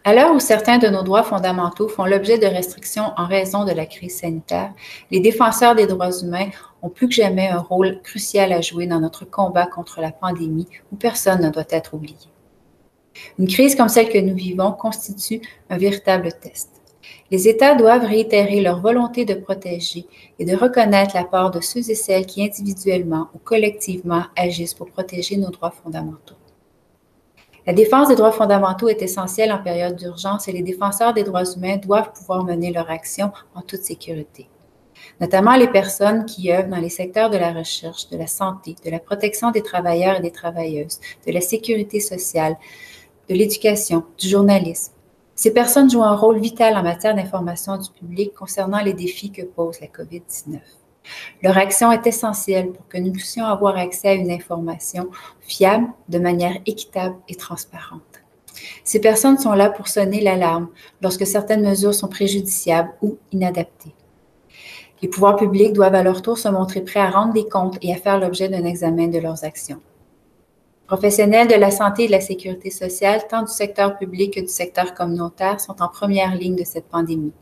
À l'heure où certains de nos droits fondamentaux font l'objet de restrictions en raison de la crise sanitaire, les défenseurs des droits humains ont plus que jamais un rôle crucial à jouer dans notre combat contre la pandémie où personne ne doit être oublié. Une crise comme celle que nous vivons constitue un véritable test. Les États doivent réitérer leur volonté de protéger et de reconnaître la part de ceux et celles qui individuellement ou collectivement agissent pour protéger nos droits fondamentaux. La défense des droits fondamentaux est essentielle en période d'urgence et les défenseurs des droits humains doivent pouvoir mener leur action en toute sécurité, notamment les personnes qui œuvrent dans les secteurs de la recherche, de la santé, de la protection des travailleurs et des travailleuses, de la sécurité sociale, de l'éducation, du journalisme. Ces personnes jouent un rôle vital en matière d'information du public concernant les défis que pose la COVID-19. Leur action est essentielle pour que nous puissions avoir accès à une information fiable de manière équitable et transparente. Ces personnes sont là pour sonner l'alarme lorsque certaines mesures sont préjudiciables ou inadaptées. Les pouvoirs publics doivent à leur tour se montrer prêts à rendre des comptes et à faire l'objet d'un examen de leurs actions. Professionnels de la santé et de la sécurité sociale, tant du secteur public que du secteur communautaire, sont en première ligne de cette pandémie.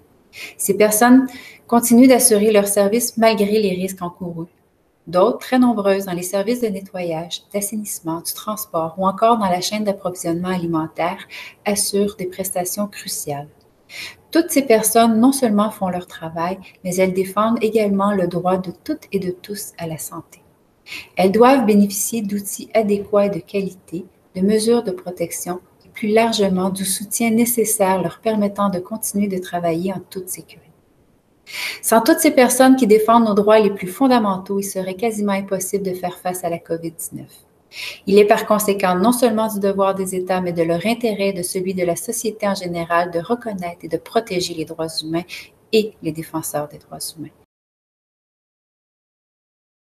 Ces personnes continuent d'assurer leurs services malgré les risques encourus. D'autres, très nombreuses, dans les services de nettoyage, d'assainissement, du transport ou encore dans la chaîne d'approvisionnement alimentaire, assurent des prestations cruciales. Toutes ces personnes non seulement font leur travail, mais elles défendent également le droit de toutes et de tous à la santé. Elles doivent bénéficier d'outils adéquats et de qualité, de mesures de protection et plus largement du soutien nécessaire leur permettant de continuer de travailler en toute sécurité. Sans toutes ces personnes qui défendent nos droits les plus fondamentaux, il serait quasiment impossible de faire face à la COVID-19. Il est par conséquent non seulement du devoir des États, mais de leur intérêt et de celui de la société en général de reconnaître et de protéger les droits humains et les défenseurs des droits humains.